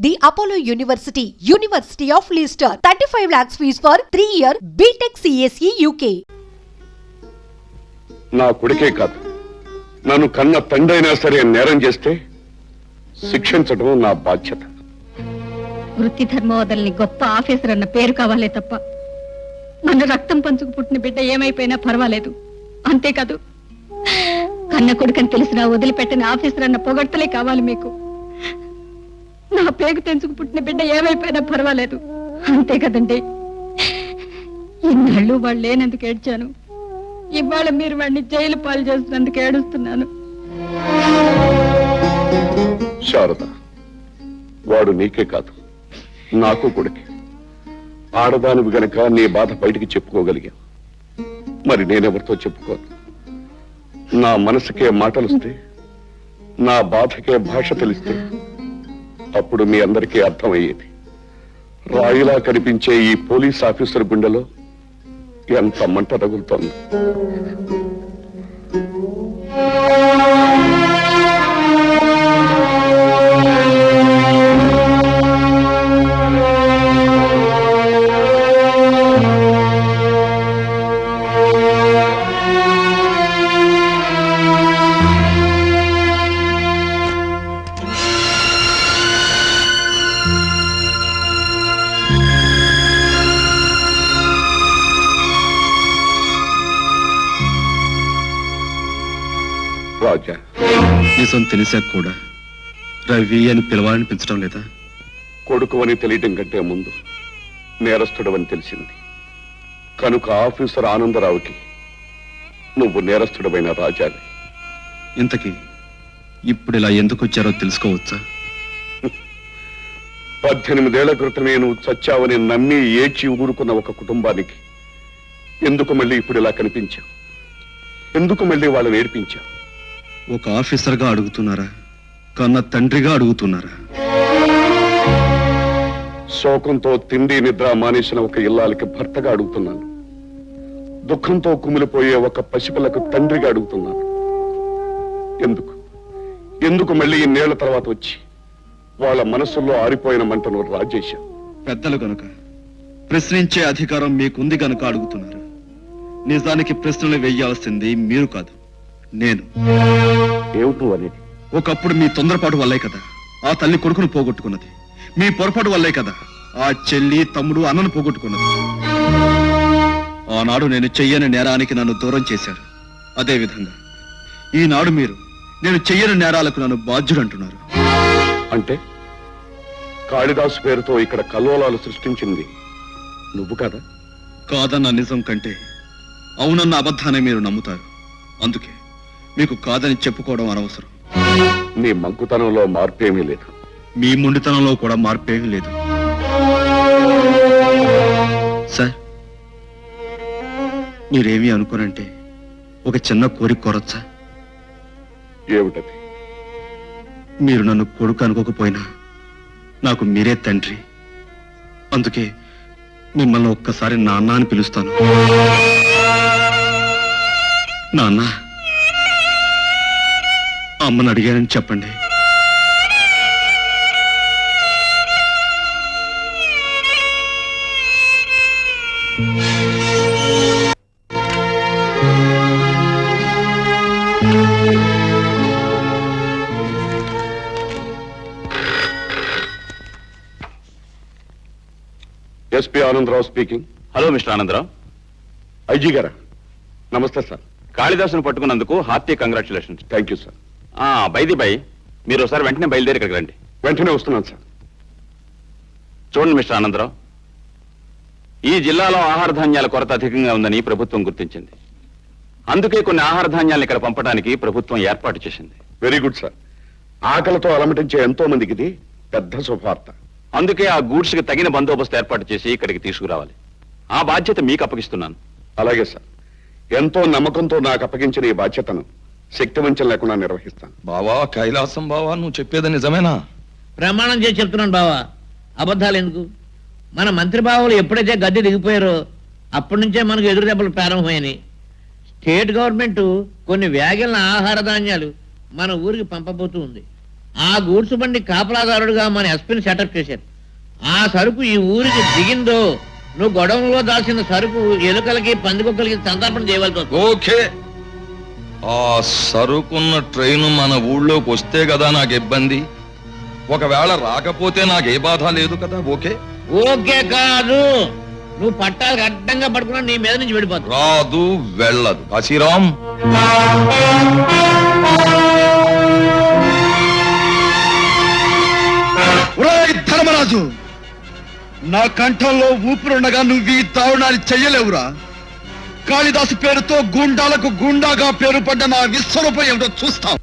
The Apollo University, University of Leicester, 35 lakhs fees for 3-year BTech CSE UK. నా కొడుకే కాదు, నన్ను కన్న తండ్రి అయినా సరే నేరం చేస్తే శిక్షించడం నా బాధ్యత. వృత్తి ధర్మవదల్ని గొప్ప ఆఫీసర్ అన్న పేరు కావాలే తప్ప మన రక్తం పంచుకు పుట్టిన బిడ్డ ఏమైపోయినా పర్వాలేదు. అంతేకాదు, కన్న కొడుకని తెలిసినా వదిలిపెట్టిన ఆఫీసర్ అన్న పొగడ్తలే కావాలి మీకు. నా పేగు తెంచుకు పుట్టిన బిడ్డ ఏమైపోయినా పర్వాలేదు. అంతే కదండి. ఇన్నాళ్ళు వాళ్ళు లేనందుకు ఏడ్చాను. ఇవాళ మీరు వాడిని జైలు పాలు చేస్తున్నందుకు ఏడుస్తున్నాను. శారద, వాడు నీకే కాదు, నాకు కొడుకే. ఆడదానివి గనక నీ బాధ బయటికి చెప్పుకోగలిగా. మరి నేనెవరితో చెప్పుకోను? నా మనసుకే మాటలుస్తే, నా బాధకే భాష తెలిస్తే అప్పుడు మీ అందరికీ అర్థమయ్యేది. రాయిలా కనిపించే ఈ పోలీస్ ఆఫీసర్ గుండెలో ఎంత మంట తగులుతోంది. రాజా, నిజం తెలిసాక కూడా రవి అని పిలవాలనిపించడం లేదా? కొడుకు అని తెలియటం కంటే ముందు నేరస్తుడవని తెలిసింది కనుక ఆఫీసర్ ఆనందరావుకి నువ్వు నేరస్తుడమైన రాజాని. ఇంతకీ ఇప్పుడు ఇలా ఎందుకు వచ్చారో తెలుసుకోవచ్చా? 18 ఏళ్ల క్రితమే నువ్వు చచ్చావని నమ్మి ఏడ్చి ఊరుకున్న ఒక కుటుంబానికి ఎందుకు మళ్ళీ ఇప్పుడు ఇలా కనిపించావు? ఎందుకు మళ్ళీ వాళ్ళని ఏడ్పించావు? ఒక ఆఫీసర్గా అడుగుతున్నారా, కన్న తండ్రిగా అడుగుతున్నారా? శోకంతో తిండి నిద్ర మానేసిన ఒక ఇల్లాలకి భర్తగా అడుగుతున్నాను. దుఃఖంతో కుమిలిపోయే ఒక పసిపిల్లకు తండ్రిగా అడుగుతున్నాను. ఎందుకు ఎందుకు మళ్ళీ ఇన్నేళ్ల తర్వాత వచ్చి వాళ్ళ మనసుల్లో ఆరిపోయిన మంటను రాజేశావు? పెద్దలు గనుక, ప్రశ్నించే అధికారం మీకుంది గనుక అడుగుతున్నారు. నిజానికి ప్రశ్నలు వేయాల్సింది మీరు కాదు, నేను. ఏమిటో అనేది? ఒకప్పుడు మీ తొందరపాటు వల్లే కదా ఆ తల్లి కొడుకును పోగొట్టుకున్నది. మీ పొరపాటు వల్లే కదా ఆ చెల్లి తమ్ముడు అన్నను పోగొట్టుకున్నది. ఆనాడు నేను చెయ్యని నేరానికి నన్ను దూరం చేశారు. అదే విధంగా ఈనాడు మీరు నేను చెయ్యని నేరాలకు నన్ను బాధ్యుడంటున్నారు. అంటే కాళిదాసు పేరుతో ఇక్కడ కల్లోలాలు సృష్టించింది నువ్వు కదా? కాదన్న నిజం కంటే అవునన్న అబద్ధాన్ని మీరు నమ్ముతారు. అందుకే మీకు కాదని చెప్పుకోవడం అనవసరం. నీ మంకుతనంలో మార్పేమీ లేదు. మీ మొండితనంలో కూడా మార్పేమీ లేదు. సార్, మీరేమీ అనుకోనంటే ఒక చిన్న కోరిక కోరొచ్చా? ఏమిటది? మీరు నన్ను కొడుకు అనుకోకపోయినా నాకు మీరే తండ్రి. అందుకే మిమ్మల్ని ఒక్కసారి నాన్న అని పిలుస్తాను. నాన్న, అమ్మని అడిగానని చెప్పండి. SP Anandarao speaking. Hello mister Anandarao. IG గారా? నమస్తే సార్. కాళిదాసును పట్టుకున్నందుకు hearty congratulations. Thank you sir. By the by, మీరు ఒకసారి వెంటనే బయలుదేరి ఇక్కడికి రండి. వెంటనే వస్తున్నాను సార్. చూడండి మిస్టర్ ఆనందరావు, ఈ జిల్లాలో ఆహార ధాన్యాల కొరత అధికంగా ఉందని ప్రభుత్వం గుర్తించింది. అందుకే కొన్ని ఆహార ధాన్యాలను ఇక్కడ పంపడానికి ప్రభుత్వం ఏర్పాటు చేసింది. Very good sir. ఆకలితో అలమటించే ఎంతో మందికి ఇది పెద్ద శుభవార్త. అందుకే ఆ గూడ్స్ కి తగిన బందోబస్తు ఏర్పాటు చేసి ఇక్కడికి తీసుకురావాలి. ఆ బాధ్యత మీకు అప్పగిస్తున్నాను. అలాగే సార్. ఎంతో నమ్మకంతో నాకు అప్పగించిన ఈ బాధ్యతను శక్తివంచం లేకుండా నిర్వహిస్తాను. బావా, కైలాసం బావా, నువ్వు చెప్పేది నిజమేనా? ప్రమాణం చేసి చెప్తున్నాను బావా, అబద్ధాలు ఎందుకు? మన మంత్రి బావులు ఎప్పుడైతే గద్దె దిగిపోయారో అప్పటి నుంచే మనకు ఎదురు దెబ్బలు ప్రారంభమైనాయి. స్టేట్ గవర్నమెంట్ కొన్ని వ్యాగల ఆహార ధాన్యాలు మన ఊరికి పంపబోతూ ఉంది. ఆ గూడ్స్ బండి కాపలాదారుడుగా మన ఎస్పీని సెటప్ చేశారు. ఆ సరుకు ఈ ఊరికి దిగిందో నువ్వు గొడవలో దాల్చిన సరుకు ఎలుకలకి పందికొక్కలకి సంతర్పణ చేయవలసి వస్తుంది. ఓకే, ఆ సరుకున్న ట్రైన్ మన ఊళ్ళోకి వస్తే కదా నాకు ఇబ్బంది. ఒకవేళ రాకపోతే నాకు ఏ బాధ లేదు కదా. ఓకే ఓకే కాదు, నువ్వు పట్టాలకు అడ్డంగా పడుకున్నా నీ మీద నుంచి వెళ్ళిపోతావు. రాదు, వెళ్ళదు. కాశీరాం, ధర్మరాజు, నా కంఠంలో ఊపిరుండగా నువ్వు ఈ దారుణాన్ని చెయ్యలేవురా. కాళిదాసు పేరుతో గుండాలకు గుండాగా పేరు పడ్డ నా విశ్వరూపం ఏమిటో చూస్తాం.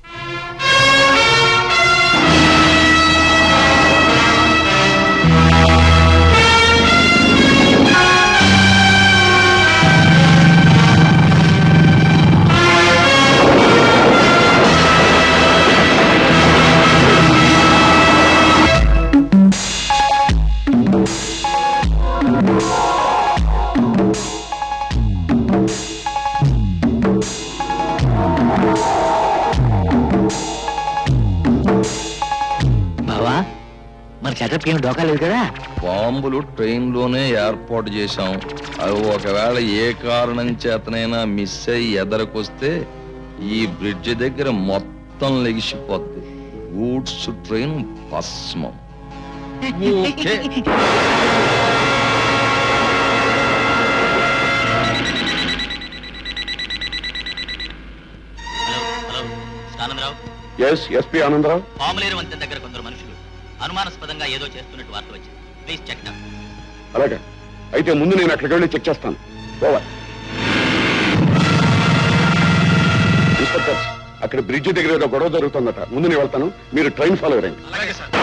బావా, మన సెటప్ ఏమి డోకా లేదు కదా. బాంబులు ట్రైన్ లోనే ఏర్పాటు చేశాం. అవి ఒకవేళ ఏ కారణం చేతనైనా మిస్ అయ్యి ఎదరకొస్తే ఈ బ్రిడ్జ్ దగ్గర మొత్తం లెగిసిపోద్ది. గూడ్స్ ట్రైన్ భస్మం. Okay. Anandarao, S SP Anandarao. Pamuleru వంతెన దగ్గర కొందరు మనుషులు అనుమానాస్పదంగా ఏదో చేస్తున్నట్టు వార్త వచ్చింది. Please check it out. అలాగే, అయితే ముందు నేను అక్కడికి వెళ్ళి చెక్ చేస్తాను. ఓవర్. ఇన్స్పెక్టర్స్, అక్కడ బ్రిడ్జ్ దగ్గర ఏదో గొడవ జరుగుతుందట. ముందు నేను వెళ్తాను, మీరు ట్రైన్ ఫాలో అయ్యండి. అలాగే సార్.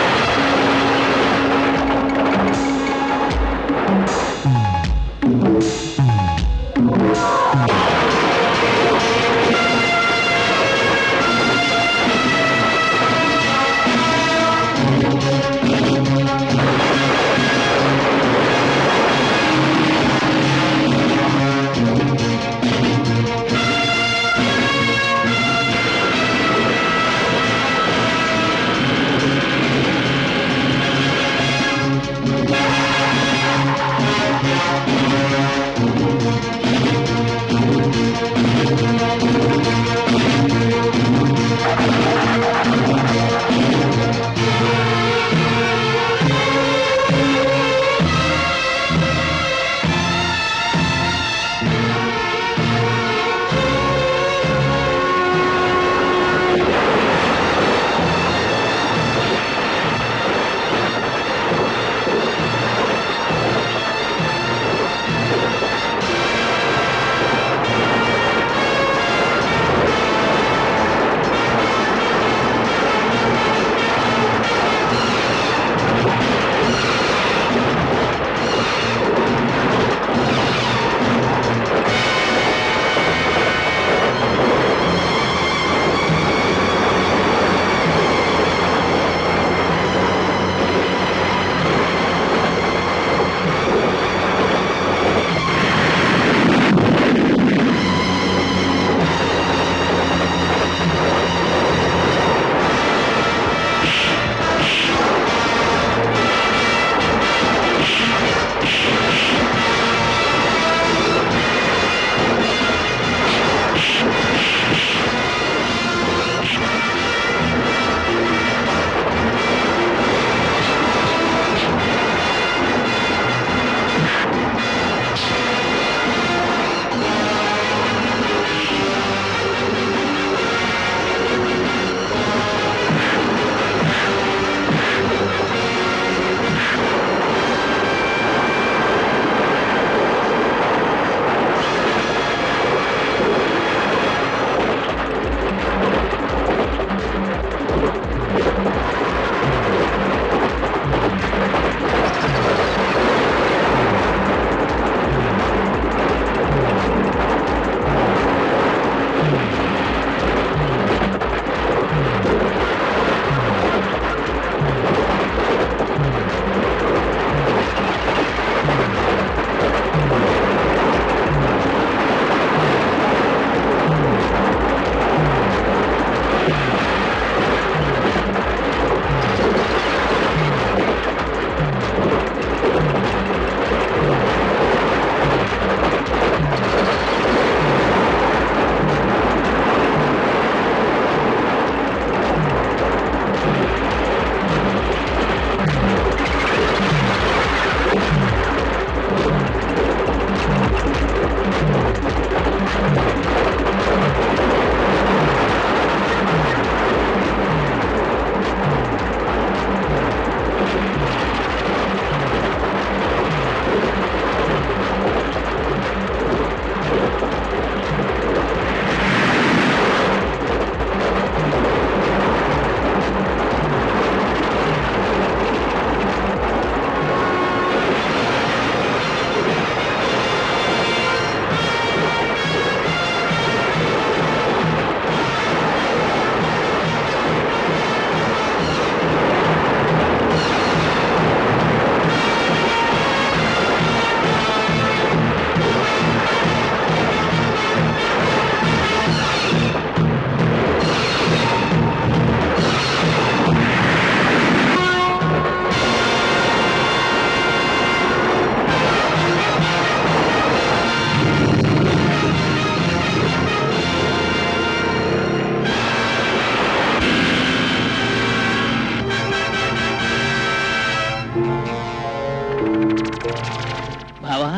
బావా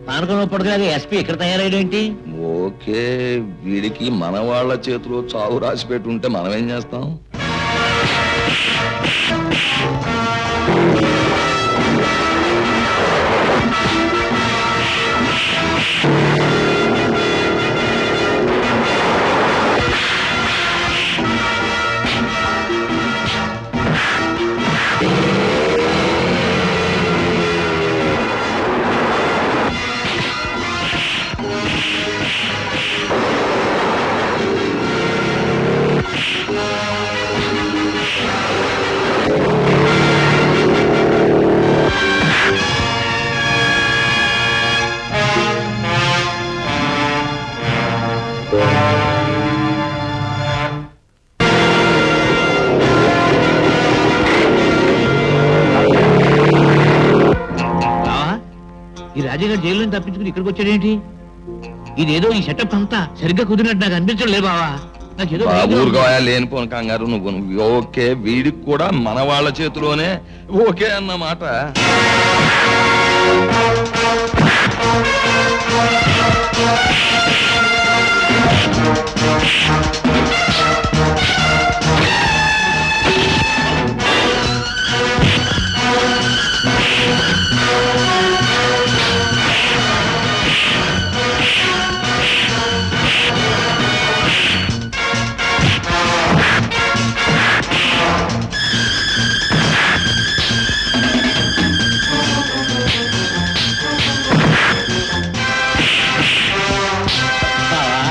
పానకంలో పడుకులాగా ఎస్పీ ఇక్కడ తయారయ్యేంటి? ఓకే, వీడికి మన వాళ్ళ చేతిలో చావు రాసి పెట్టి ఉంటే మనం ఏం చేస్తాం? బావా ఈ రాజుగారు జైలు నుంచి తప్పించుకుని ఇక్కడికి వచ్చాడేంటి? ఇదేదో ఈ సెటప్ అంతా సరిగ్గా కుదిరినట్టు నాకు అనిపించడం లేదు బావా. నాకేదో భయంగా ఉంది. బాబూరుగా లేనిపోను కంగారు నువ్వు. ఓకే, వీడికి కూడా మన వాళ్ళ చేతిలోనే ఓకే అన్నమాట. బావా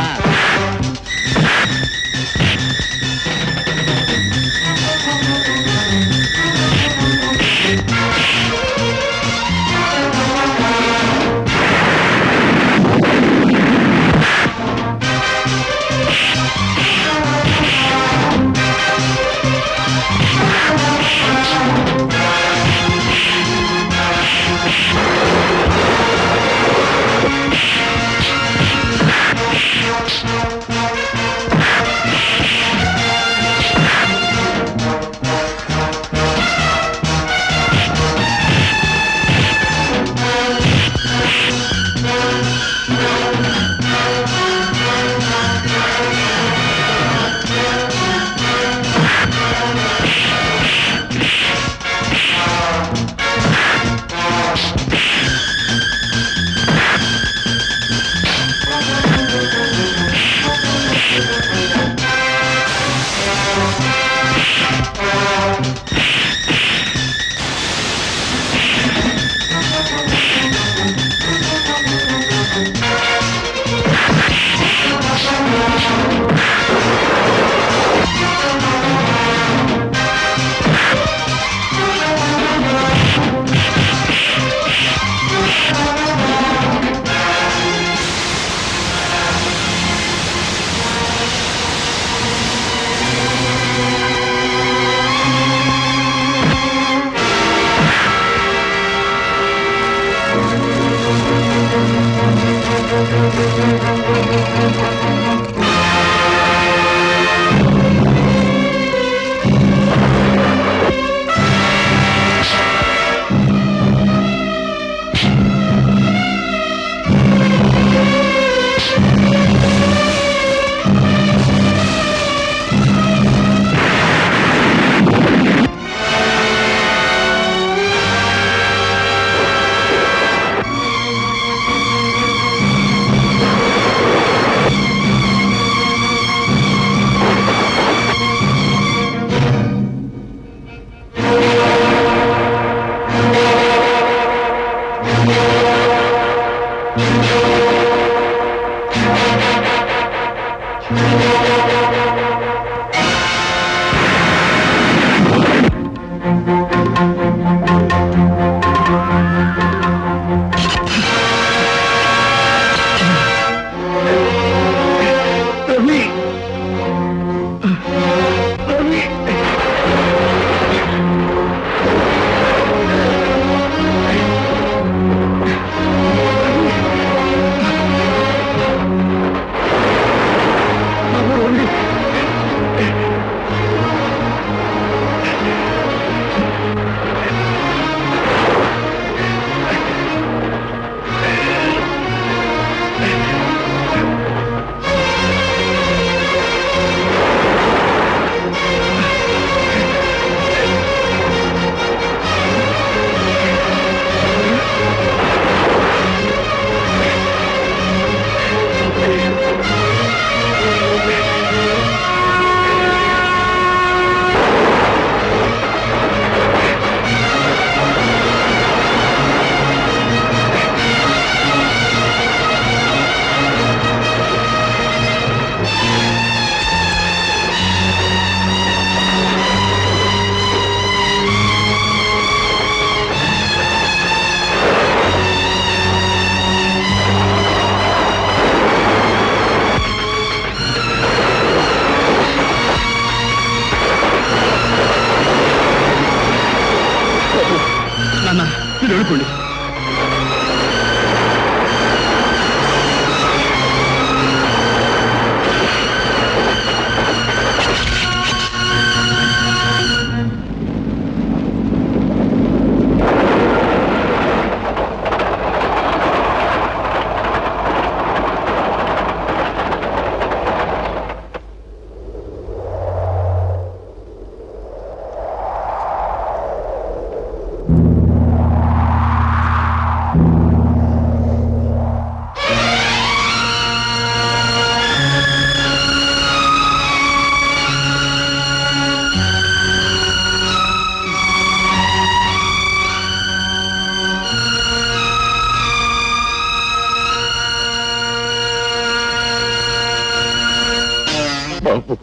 మీరు వెళ్ళిపోండి. బాబు